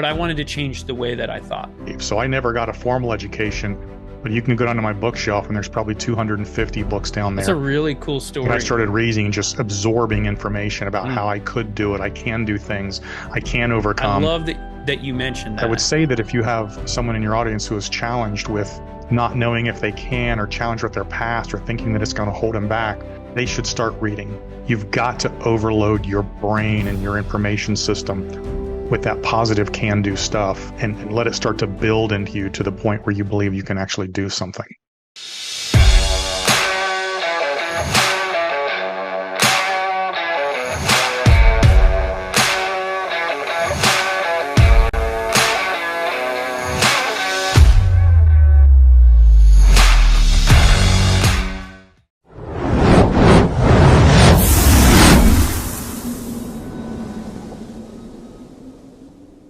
but I wanted to change the way that I thought. So I never got a formal education, but you can go down to my bookshelf and there's probably 250 books down there. That's a really cool story. And I started reading and just absorbing information about how I could do it. I can do things. I can overcome. I love that you mentioned that. I would say that if you have someone in your audience who is challenged with not knowing if they can, or challenged with their past, or thinking that it's going to hold them back, they should start reading. You've got to overload your brain and your information system with that positive can-do stuff and let it start to build into you to the point where you believe you can actually do something.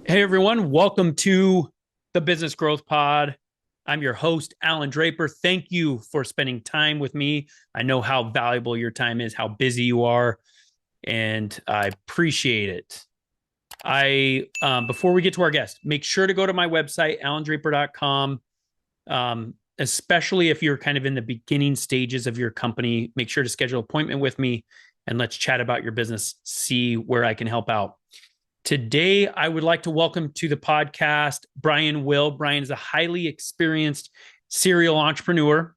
Hey everyone, welcome to the Business Growth Pod. I'm your host, Allan Draper. Thank you for spending time with me. I know how valuable your time is, how busy you are, and I appreciate it. Before we get to our guest, make sure to go to my website, allandraper.com. Especially if you're kind of in the beginning stages of your company, make sure to schedule an appointment with me and let's chat about your business, see where I can help out. Today, I would like to welcome to the podcast Brian Will. Brian is a highly experienced serial entrepreneur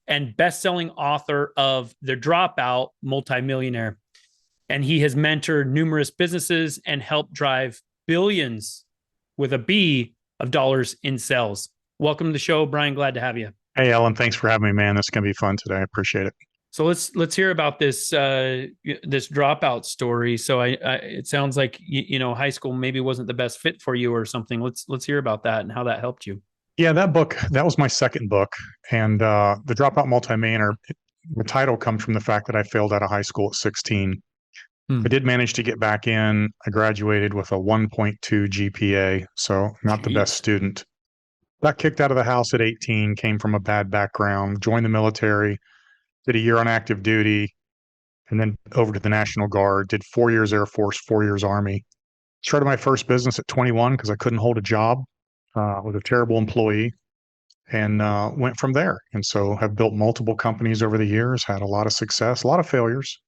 and best-selling author of The Dropout Multi-Millionaire. And he has mentored numerous businesses and helped drive billions with a B of dollars in sales. Welcome to the show, Brian. Glad to have you. Hey, Allan. Thanks for having me, man. This is going to be fun today. I appreciate it. So let's hear about this dropout story. So it sounds like you know high school maybe wasn't the best fit for you or something. Let's hear about that and how that helped you. Yeah, that was my second book, and the Dropout Multi-Millionaire. The title comes from the fact that I failed out of high school at 16. I did manage to get back in. I graduated with a 1.2 GPA, so not the best student. Got kicked out of the house at 18. Came from a bad background. Joined the military. Did a year on active duty, and then over to the National Guard, did 4 years Air Force, 4 years Army. Started my first business at 21 because I couldn't hold a job, was a terrible employee, and went from there. And so have built multiple companies over the years, had a lot of success, a lot of failures.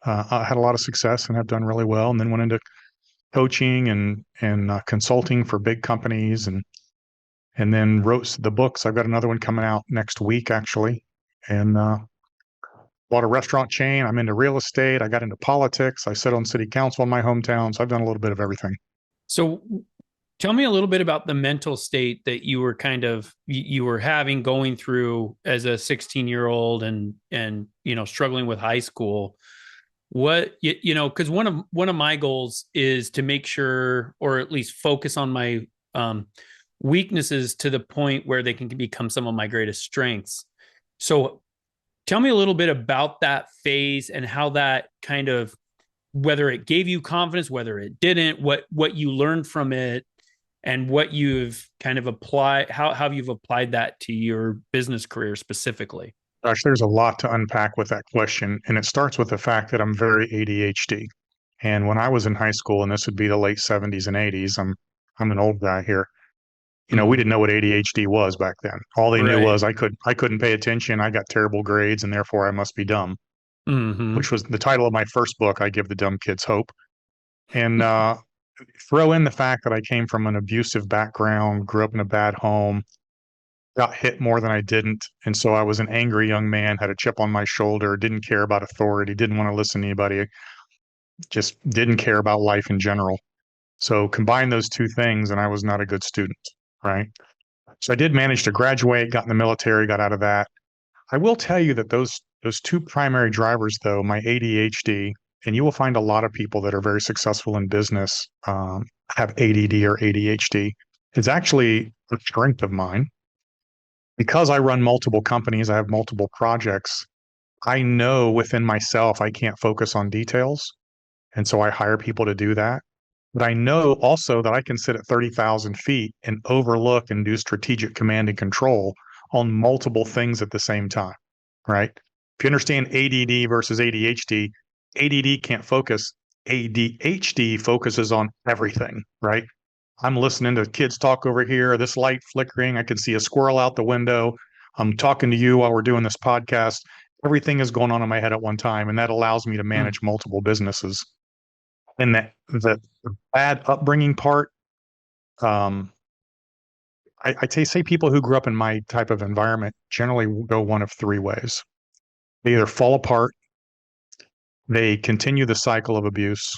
I had a lot of success and have done really well, and then went into coaching and consulting for big companies, and then wrote the books. I've got another one coming out next week, actually, and bought a restaurant chain. I'm into real estate. I got into politics. I sit on city council in my hometown. So I've done a little bit of everything. So tell me a little bit about the mental state that you were you were having going through as a 16-year-old and you know struggling with high school. What because one of my goals is to make sure, or at least focus on my weaknesses to the point where they can become some of my greatest strengths. So tell me a little bit about that phase and how that kind of, whether it gave you confidence, whether it didn't, what you learned from it, and what you've kind of applied, how you've applied that to your business career specifically. Gosh, there's a lot to unpack with that question. And it starts with the fact that I'm very ADHD. And when I was in high school, and this would be the late 70s and 80s, I'm an old guy here. You know, we didn't know what ADHD was back then. All they knew was I couldn't pay attention. I got terrible grades, and therefore I must be dumb, which was the title of my first book, I Give the Dumb Kids Hope. And throw in the fact that I came from an abusive background, grew up in a bad home, got hit more than I didn't. And so I was an angry young man, had a chip on my shoulder, didn't care about authority, didn't want to listen to anybody, just didn't care about life in general. So combine those two things, and I was not a good student. Right. So I did manage to graduate, got in the military, got out of that. I will tell you that those two primary drivers, though, my ADHD, and you will find a lot of people that are very successful in business have ADD or ADHD. It's actually a strength of mine. Because I run multiple companies, I have multiple projects. I know within myself I can't focus on details. And so I hire people to do that. But I know also that I can sit at 30,000 feet and overlook and do strategic command and control on multiple things at the same time, right? If you understand ADD versus ADHD, ADD can't focus. ADHD focuses on everything, right? I'm listening to kids talk over here, this light flickering. I can see a squirrel out the window. I'm talking to you while we're doing this podcast. Everything is going on in my head at one time, and that allows me to Mm, manage multiple businesses. And that the bad upbringing part, um, say people who grew up in my type of environment generally go one of three ways. They either fall apart, they continue the cycle of abuse,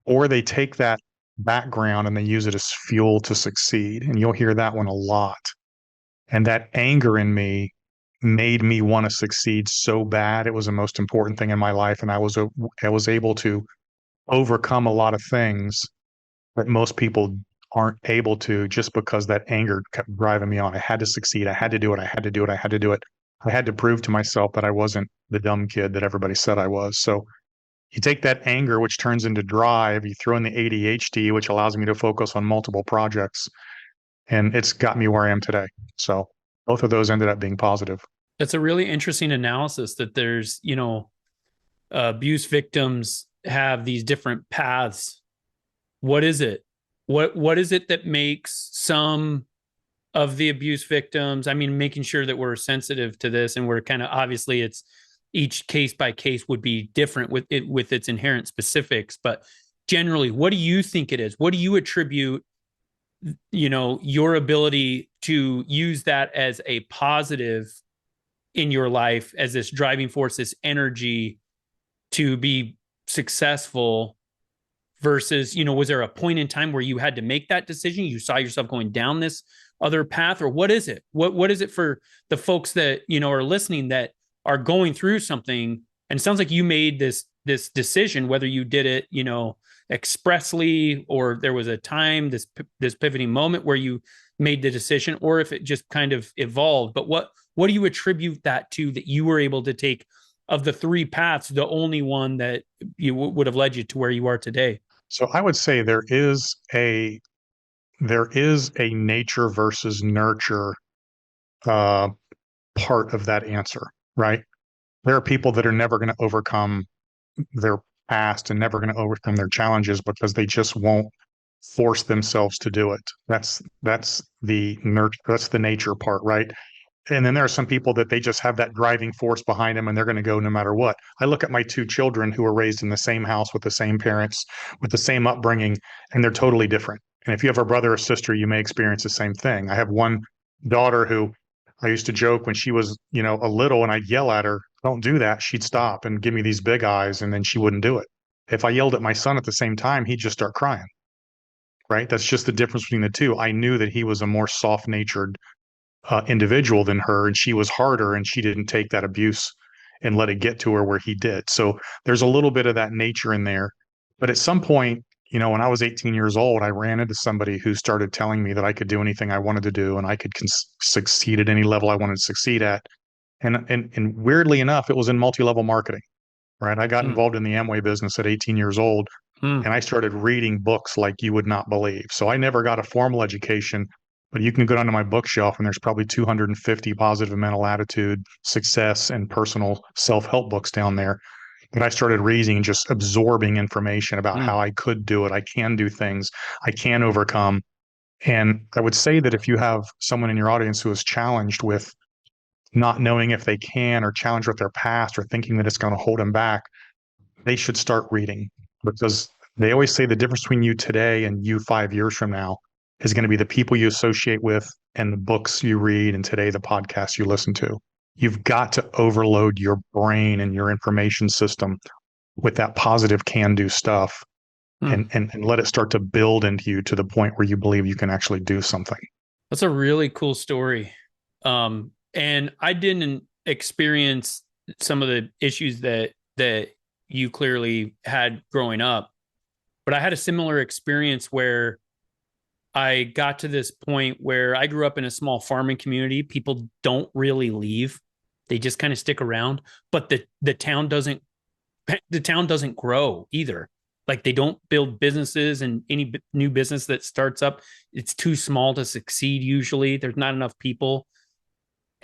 or they take that background and they use it as fuel to succeed. And you'll hear that one a lot. And that anger in me made me want to succeed so bad. It was the most important thing in my life. And I was able to overcome a lot of things that most people aren't able to just because that anger kept driving me on. I had to succeed. I had to do it. I had to do it. I had to do it. I had to prove to myself that I wasn't the dumb kid that everybody said I was. So you take that anger, which turns into drive, you throw in the ADHD, which allows me to focus on multiple projects, and it's got me where I am today. So both of those ended up being positive. that's a really interesting analysis that there's, abuse victims have these different paths. What is it? What is it that makes some of the abuse victims? I mean, making sure that we're sensitive to this, and we're kind of, obviously it's each case by case would be different with its inherent specifics, but generally, what do you think it is? What do you attribute, your ability to use that as a positive in your life, as this driving force, this energy to be successful, versus, was there a point in time where you had to make that decision? You saw yourself going down this other path, or what is it? What is it for the folks that, are listening, that are going through something? And it sounds like you made this decision, whether you did it, expressly, or there was a time, this pivoting moment where you made the decision, or if it just kind of evolved. But what do you attribute that to, that you were able to take, of the three paths, the only one that you would have led you to where you are today? So I would say there is a nature versus nurture uh, part of that answer, right? There are people that are never going to overcome their past and never going to overcome their challenges because they just won't force themselves to do it. That's the nature part, right? And then there are some people that they just have that driving force behind them and they're going to go no matter what. I look at my two children who were raised in the same house with the same parents, with the same upbringing, and they're totally different. And if you have a brother or sister, you may experience the same thing. I have one daughter who I used to joke when she was, a little and I'd yell at her, don't do that. She'd stop and give me these big eyes and then she wouldn't do it. If I yelled at my son at the same time, he'd just start crying, right? That's just the difference between the two. I knew that he was a more soft natured individual than her, and she was harder, and she didn't take that abuse and let it get to her where he did. So there's a little bit of that nature in there. But at some point, when I was 18 years old, I ran into somebody who started telling me that I could do anything I wanted to do, and I could succeed at any level I wanted to succeed at. And weirdly enough, it was in multi-level marketing, right? I got Mm, involved in the Amway business at 18 years old, mm, and I started reading books like you would not believe. So I never got a formal education, but you can go down to my bookshelf and there's probably 250 positive mental attitude, success, and personal self-help books down there. And I started reading and just absorbing information about mm. how I could do it. I can do things. I can overcome. And I would say that if you have someone in your audience who is challenged with not knowing if they can, or challenged with their past, or thinking that it's going to hold them back, they should start reading, because they always say the difference between you today and you 5 years from now is going to be the people you associate with and the books you read, and today the podcasts you listen to. You've got to overload your brain and your information system with that positive can do stuff, Hmm. and let it start to build into you to the point where you believe you can actually do something. That's a really cool story. And I didn't experience some of the issues that you clearly had growing up, but I had a similar experience where I got to this point where I grew up in a small farming community. People don't really leave. They just kind of stick around, but the town doesn't grow either. Like, they don't build businesses, and any new business that starts up, it's too small to succeed. Usually there's not enough people.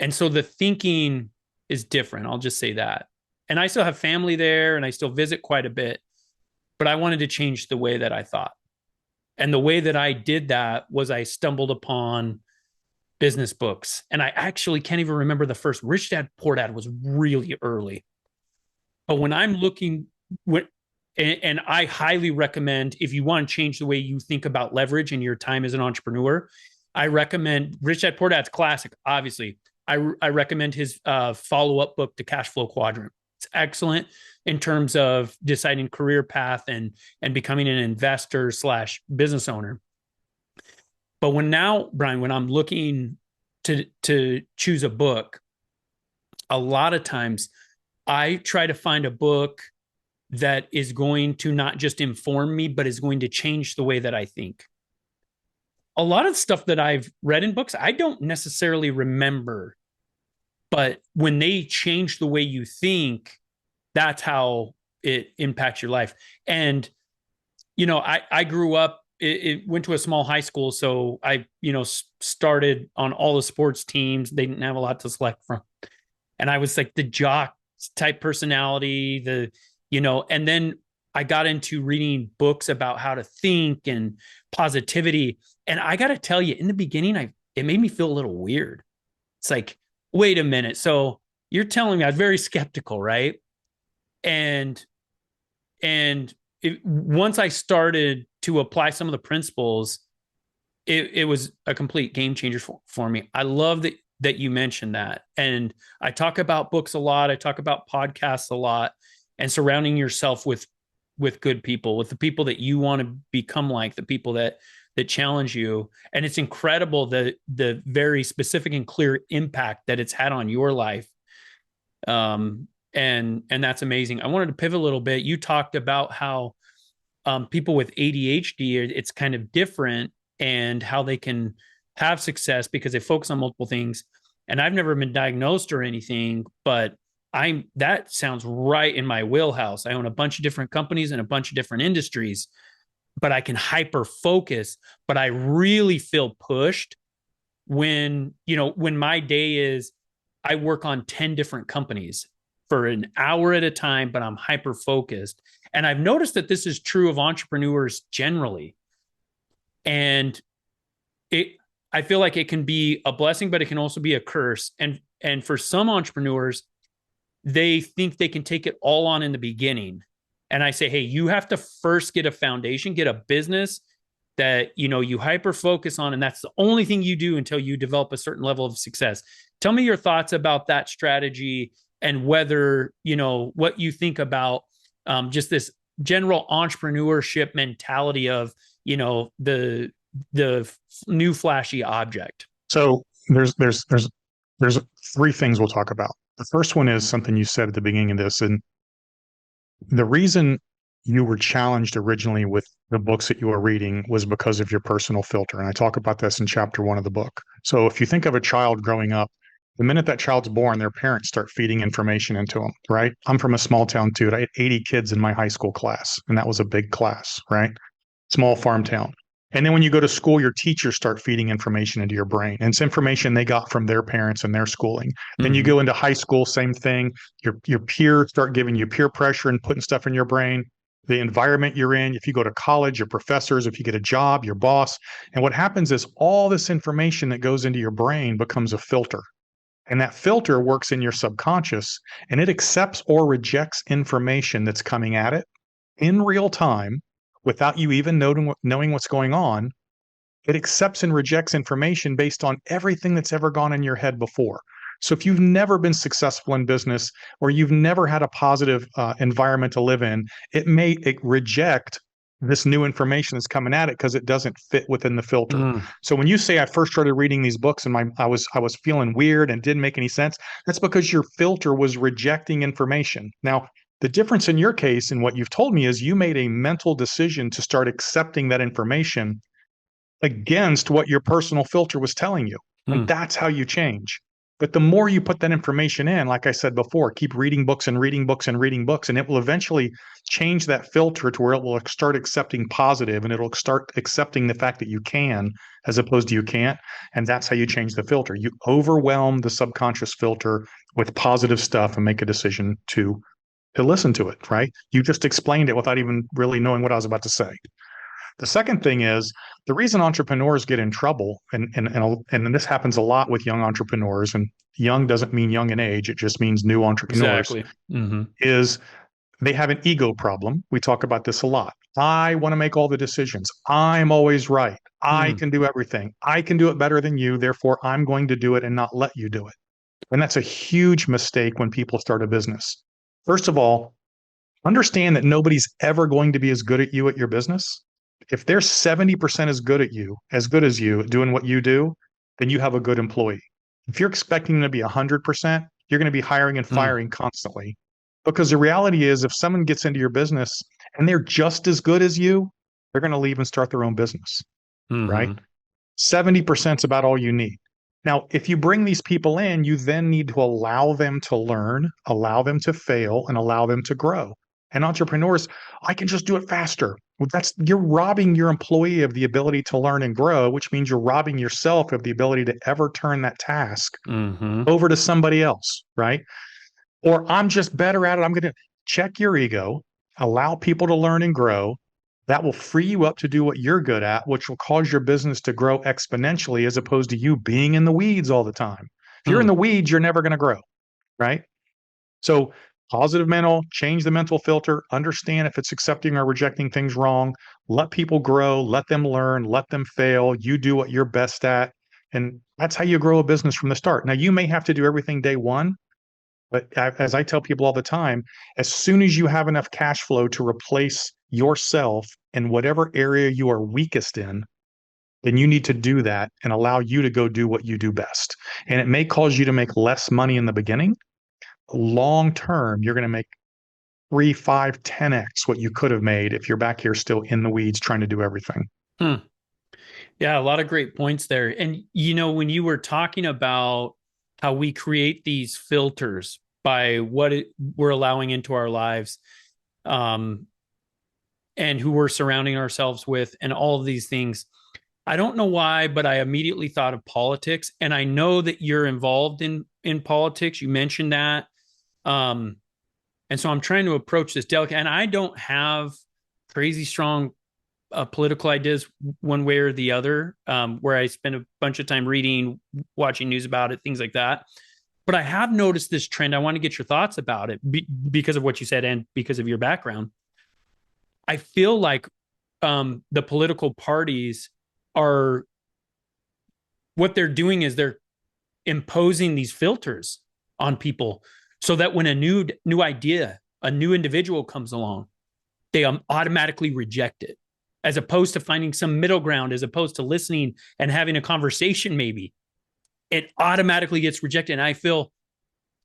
And so the thinking is different. I'll just say that. And I still have family there and I still visit quite a bit, but I wanted to change the way that I thought. And the way that I did that was I stumbled upon business books. And I actually can't even remember the first. Rich Dad Poor Dad was really early. But when I'm looking, when, and I highly recommend, if you want to change the way you think about leverage in your time as an entrepreneur, I recommend Rich Dad Poor Dad's classic. Obviously, I recommend his follow-up book, The Cash Flow Quadrant. It's excellent in terms of deciding career path and becoming an investor slash business owner. But Brian, when I'm looking to choose a book, a lot of times I try to find a book that is going to not just inform me, but is going to change the way that I think. A lot of stuff that I've read in books, I don't necessarily remember, but when they change the way you think, that's how it impacts your life. And, I grew up, it went to a small high school. So I, started on all the sports teams. They didn't have a lot to select from. And I was like the jock type personality, and then I got into reading books about how to think and positivity. And I got to tell you, in the beginning, it made me feel a little weird. It's like, wait a minute. So you're telling me I was very skeptical, right? And once I started to apply some of the principles, it was a complete game changer for me. I love that you mentioned that. And I talk about books a lot. I talk about podcasts a lot, and surrounding yourself with good people, with the people that you want to become like, the people that challenge you. And it's incredible the very specific and clear impact that it's had on your life. And that's amazing. I wanted to pivot a little bit. You talked about how people with ADHD, it's kind of different, and how they can have success because they focus on multiple things. And I've never been diagnosed or anything, but that sounds right in my wheelhouse. I own a bunch of different companies and a bunch of different industries, but I can hyper focus. But I really feel pushed when my day is, I work on 10 different companies for an hour at a time, but I'm hyper focused. And I've noticed that this is true of entrepreneurs generally. And I feel like it can be a blessing, but it can also be a curse. And for some entrepreneurs, they think they can take it all on in the beginning. And I say, hey, you have to first get a foundation, get a business that, you hyper focus on. And that's the only thing you do until you develop a certain level of success. Tell me your thoughts about that strategy, and whether, what you think about just this general entrepreneurship mentality of, the new flashy object. So there's three things we'll talk about. The first one is something you said at the beginning of this, and the reason you were challenged originally with the books that you were reading was because of your personal filter. And I talk about this in chapter 1 of the book. So if you think of a child growing up, the minute that child's born, their parents start feeding information into them, right? I'm from a small town too. I had 80 kids in my high school class, and that was a big class, right? Small farm town. And then when you go to school, your teachers start feeding information into your brain. And it's information they got from their parents and their schooling. Then you go into high school, same thing. Your peers start giving you peer pressure and putting stuff in your brain. The environment you're in, if you go to college, your professors, if you get a job, your boss. And what happens is all this information that goes into your brain becomes a filter. And that filter works in your subconscious, and it accepts or rejects information that's coming at it in real time without you even knowing what's going on. It accepts and rejects information based on everything that's ever gone in your head before. So if you've never been successful in business, or you've never had a positive environment to live in, it may reject this new information that's coming at it because it doesn't fit within the filter. So when you say I first started reading these books and I was feeling weird and didn't make any sense, that's because your filter was rejecting information. Now, the difference in your case and what you've told me is you made a mental decision to start accepting that information against what your personal filter was telling you. And that's how you change. But the more you put that information in, like I said before, keep reading books and reading books and reading books, and it will eventually change that filter to where it will start accepting positive, and it'll start accepting the fact that you can as opposed to you can't. And that's how you change the filter. You overwhelm the subconscious filter with positive stuff and make a decision to listen to it, right? You just explained it without even really knowing what I was about to say. The second thing is the reason entrepreneurs get in trouble, and this happens a lot with young entrepreneurs, and young doesn't mean young in age, it just means new entrepreneurs, Exactly. Mm-hmm. is they have an ego problem. We talk about this a lot. I want to make all the decisions. I'm always right. I Mm. can do everything. I can do it better than you. Therefore, I'm going to do it and not let you do it. And that's a huge mistake when people start a business. First of all, understand that nobody's ever going to be as good at you at your business. If they're 70% as good as you doing what you do, then you have a good employee. If you're expecting them to be 100%, you're going to be hiring and Mm. firing constantly. Because the reality is, if someone gets into your business and they're just as good as you, they're going to leave and start their own business, right? Mm-hmm. 70% is about all you need. Now, if you bring these people in, you then need to allow them to learn, allow them to fail, and allow them to grow. And entrepreneurs, I can just do it faster. Well, you're robbing your employee of the ability to learn and grow, which means you're robbing yourself of the ability to ever turn that task Mm-hmm. over to somebody else, right? Or I'm just better at it. I'm going to check your ego, allow people to learn and grow. That will free you up to do what you're good at, which will cause your business to grow exponentially as opposed to you being in the weeds all the time. If you're in Mm. the weeds, you're never going to grow, right? So, positive mental, change the mental filter, understand if it's accepting or rejecting things wrong, let people grow, let them learn, let them fail. You do what you're best at. And that's how you grow a business from the start. Now, you may have to do everything day one, but as I tell people all the time, as soon as you have enough cash flow to replace yourself in whatever area you are weakest in, then you need to do that and allow you to go do what you do best. And it may cause you to make less money in the beginning. Long term, you're going to make 3, 5, 10x what you could have made if you're back here still in the weeds trying to do everything. Hmm. Yeah, a lot of great points there. And when you were talking about how we create these filters by we're allowing into our lives, and who we're surrounding ourselves with, and all of these things, I don't know why, but I immediately thought of politics. And I know that you're involved in politics. You mentioned that. And so I'm trying to approach this delicate, and I don't have crazy strong political ideas one way or the other, where I spend a bunch of time reading, watching news about it, things like that. But I have noticed this trend. I want to get your thoughts about it because of what you said and because of your background. I feel like the political parties are, what they're doing is they're imposing these filters on people so that when a new idea, a new individual comes along, they automatically reject it, as opposed to finding some middle ground, as opposed to listening and having a conversation. Maybe it automatically gets rejected. And I feel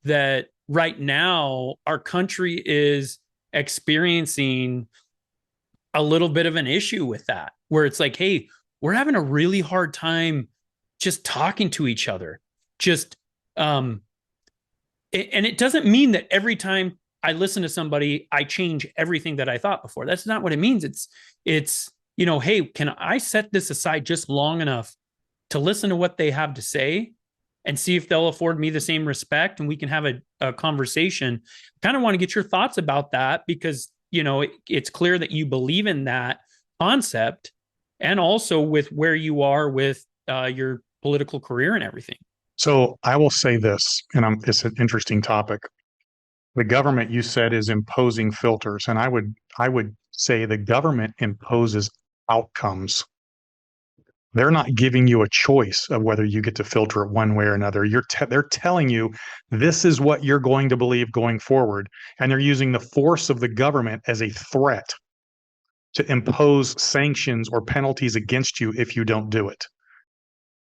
that right now our country is experiencing a little bit of an issue with that, where it's like, hey, we're having a really hard time just talking to each other. And it doesn't mean that every time I listen to somebody, I change everything that I thought before. That's not what it means. It's hey, can I set this aside just long enough to listen to what they have to say and see if they'll afford me the same respect, and we can have a conversation. Kind of want to get your thoughts about that, because it's clear that you believe in that concept, and also with where you are with your political career and everything. So I will say this, and it's an interesting topic. The government, you said, is imposing filters, and I would say the government imposes outcomes. They're not giving you a choice of whether you get to filter it one way or another. They're telling you this is what you're going to believe going forward, and they're using the force of the government as a threat to impose sanctions or penalties against you if you don't do it.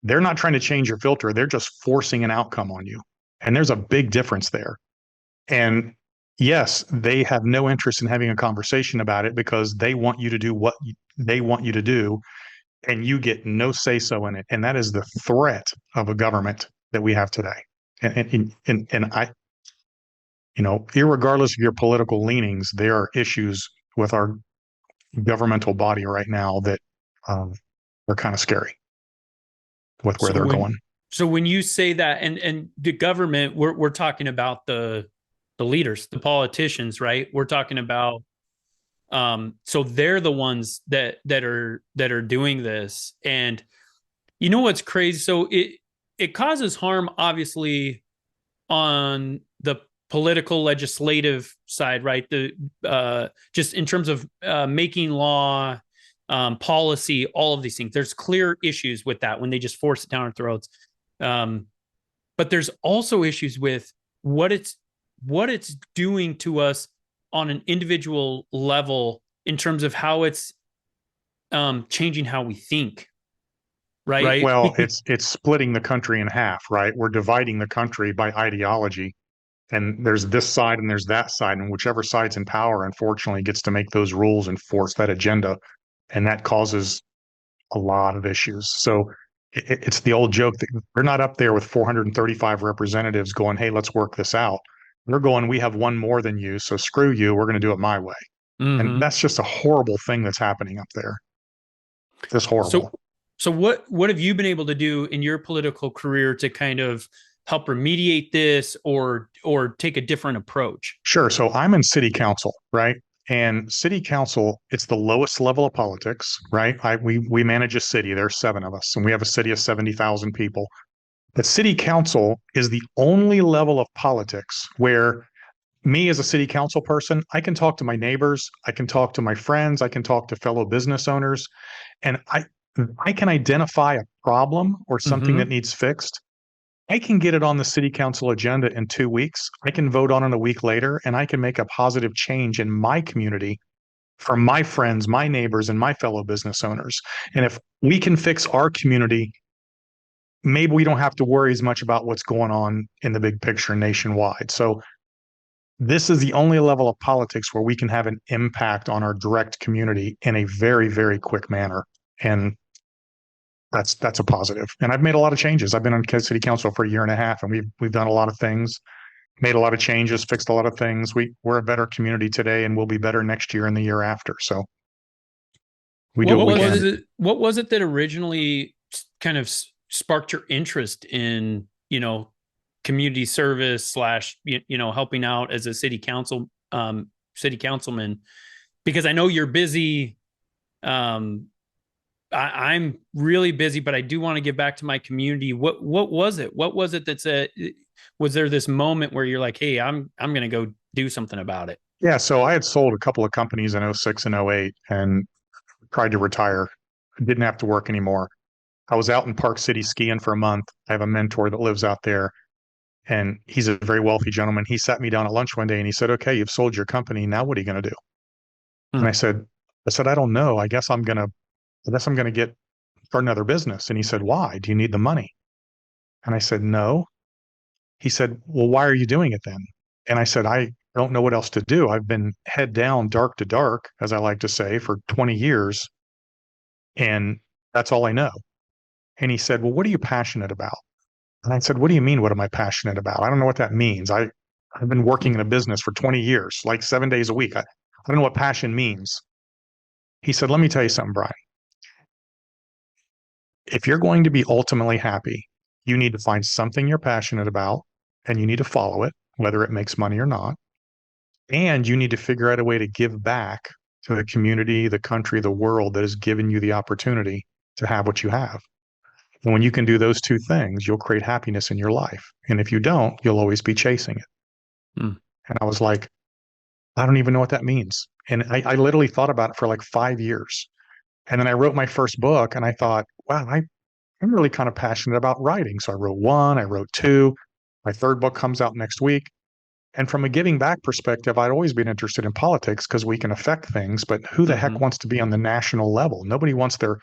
They're not trying to change your filter. They're just forcing an outcome on you. And there's a big difference there. And yes, they have no interest in having a conversation about it because they want you to do what they want you to do, and you get no say so in it. And that is the threat of a government that we have today. And I, irregardless of your political leanings, there are issues with our governmental body right now that are kind of scary with where they're going. So when you say that, and the government, we're talking about the leaders, the politicians, right? We're talking about So they're the ones that are doing this. And you know what's crazy? So it causes harm, obviously, on the political legislative side, right? The just in terms of making law, policy, all of these things. There's clear issues with that when they just force it down our throats. Um, but there's also issues with what it's doing to us on an individual level in terms of how it's changing how we think, right? Well, it's splitting the country in half, right? We're dividing the country by ideology. And there's this side and there's that side. And whichever side's in power, unfortunately, gets to make those rules and force that agenda. And that causes a lot of issues. So it's the old joke that we're not up there with 435 representatives going, hey, let's work this out. They're going, we have one more than you. So screw you. We're going to do it my way. And Mm-hmm. that's just a horrible thing that's happening up there. Just So, horrible. so what have you been able to do in your political career to kind of help remediate this or take a different approach? Sure. So I'm in city council, right? And city council, it's the lowest level of politics, right? We manage a city. There's seven of us, and we have a city of 70,000 people. The city council is the only level of politics where me as a city council person, I can talk to my neighbors, I can talk to my friends, I can talk to fellow business owners, and I can identify a problem or something Mm-hmm. that needs fixed. I can get it on the city council agenda in 2 weeks. I can vote on it a week later, and I can make a positive change in my community for my friends, my neighbors, and my fellow business owners. And if we can fix our community, maybe we don't have to worry as much about what's going on in the big picture nationwide. So this is the only level of politics where we can have an impact on our direct community in a very, very quick manner. And that's a positive. And I've made a lot of changes. I've been on city council for a year and a half, and we've done a lot of things, made a lot of changes, fixed a lot of things. We're a better community today, and we'll be better next year and the year after. So we do What what we was can. it? What was it that originally kind of sparked your interest in, community service slash, helping out as a city councilman? Because I know you're busy. Um, I'm really busy, but I do want to give back to my community. What was it? What was it that said? Was there this moment where you're like, "Hey, I'm going to go do something about it"? Yeah, so I had sold a couple of companies in '06 and '08 and tried to retire. Didn't have to work anymore. I was out in Park City skiing for a month. I have a mentor that lives out there, and he's a very wealthy gentleman. He sat me down at lunch one day and he said, "Okay, you've sold your company. Now what are you going to do?" And Hmm. I said, "I don't know. I guess I'm gonna get start another business." And he said, "Why? Do you need the money?" And I said, "No." He said, "Well, why are you doing it then?" And I said, "I don't know what else to do. I've been head down, dark to dark, as I like to say, for 20 years, and that's all I know." And he said, "Well, what are you passionate about?" And I said, "What do you mean, what am I passionate about? I don't know what that means. I've been working in a business for 20 years, like 7 days a week. I don't know what passion means." He said, "Let me tell you something, Brian. If you're going to be ultimately happy, you need to find something you're passionate about and you need to follow it, whether it makes money or not. And you need to figure out a way to give back to the community, the country, the world that has given you the opportunity to have what you have. And when you can do those two things, you'll create happiness in your life. And if you don't, you'll always be chasing it." Hmm. And I was like, I don't even know what that means. And I literally thought about it for like 5 years. And then I wrote my first book and I thought, wow, I'm really kind of passionate about writing. So I wrote one, I wrote two. My third book comes out next week. And from a giving back perspective, I'd always been interested in politics because we can affect things, but who the heck Mm-hmm. wants to be on the national level? Nobody wants their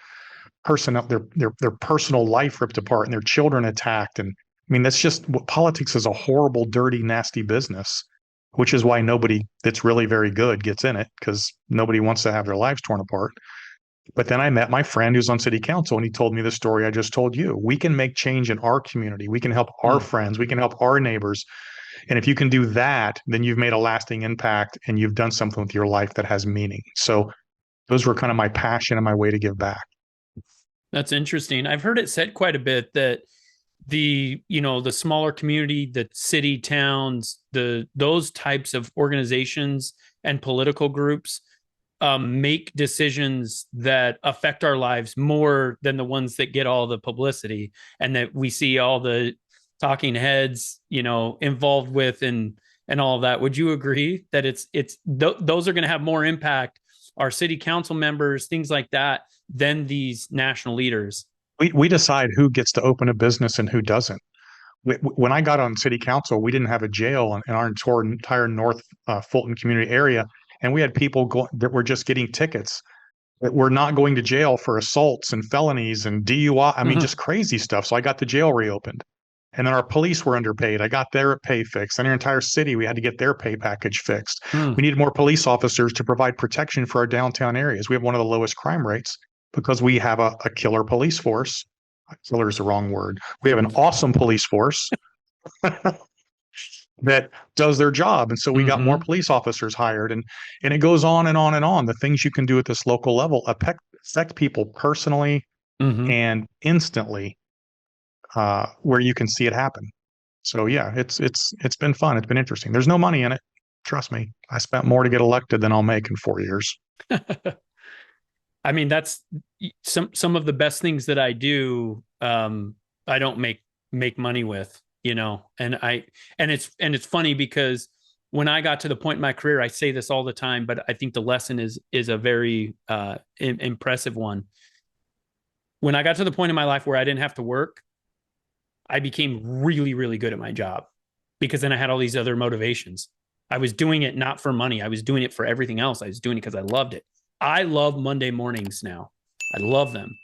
personal life ripped apart and their children attacked. And I mean, that's just what politics is, a horrible, dirty, nasty business, which is why nobody that's really very good gets in it because nobody wants to have their lives torn apart. But then I met my friend who's on city council and he told me the story I just told you. We can make change in our community. We can help our Hmm. friends. We can help our neighbors. And if you can do that, then you've made a lasting impact and you've done something with your life that has meaning. So those were kind of my passion and my way to give back. That's interesting. I've heard it said quite a bit that the smaller community, the city towns, those types of organizations and political groups make decisions that affect our lives more than the ones that get all the publicity and that we see all the talking heads, involved with and all of that. Would you agree that those are going to have more impact, our city council members, things like that, than these national leaders? We decide who gets to open a business and who doesn't. When I got on city council, we didn't have a jail in our entire North Fulton community area. And we had people that were just getting tickets that were not going to jail for assaults and felonies and DUI. I mean, just crazy stuff. So I got the jail reopened. And then our police were underpaid. I got their pay fixed. And our entire city, we had to get their pay package fixed. We needed more police officers to provide protection for our downtown areas. We have one of the lowest crime rates because we have a killer police force. Killer is the wrong word. We have an awesome police force that does their job. And so we got more police officers hired, and it goes on and on and on. The things you can do at this local level affect people personally and instantly, where you can see it happen. So yeah, it's been fun. It's been interesting. There's no money in it. Trust me. I spent more to get elected than I'll make in 4 years. I mean, that's some of the best things that I do. I don't make money with, and it's funny because when I got to the point in my career, I say this all the time, but I think the lesson is a very impressive one. When I got to the point in my life where I didn't have to work, I became really, really good at my job because then I had all these other motivations. I was doing it not for money. I was doing it for everything else. I was doing it because I loved it. I love Monday mornings now. I love them.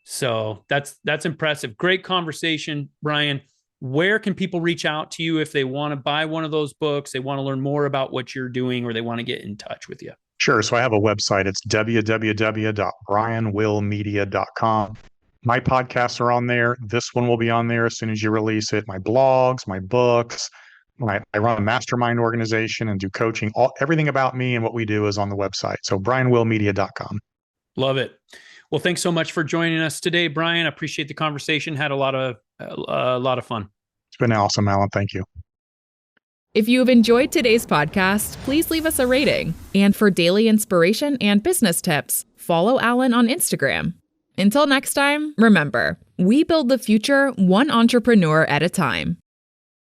So that's impressive. Great conversation, Brian. Where can people reach out to you if they want to buy one of those books, they want to learn more about what you're doing, or they want to get in touch with you? Sure. So I have a website. It's www.brianwillmedia.com. My podcasts are on there. This one will be on there as soon as you release it. My blogs, my books. I run a mastermind organization and do coaching. Everything about me and what we do is on the website. So brianwillmedia.com. Love it. Well, thanks so much for joining us today, Brian. I appreciate the conversation. Had a lot of fun. It's been awesome, Allan. Thank you. If you have enjoyed today's podcast, please leave us a rating. And for daily inspiration and business tips, follow Allan on Instagram. Until next time, remember, we build the future one entrepreneur at a time.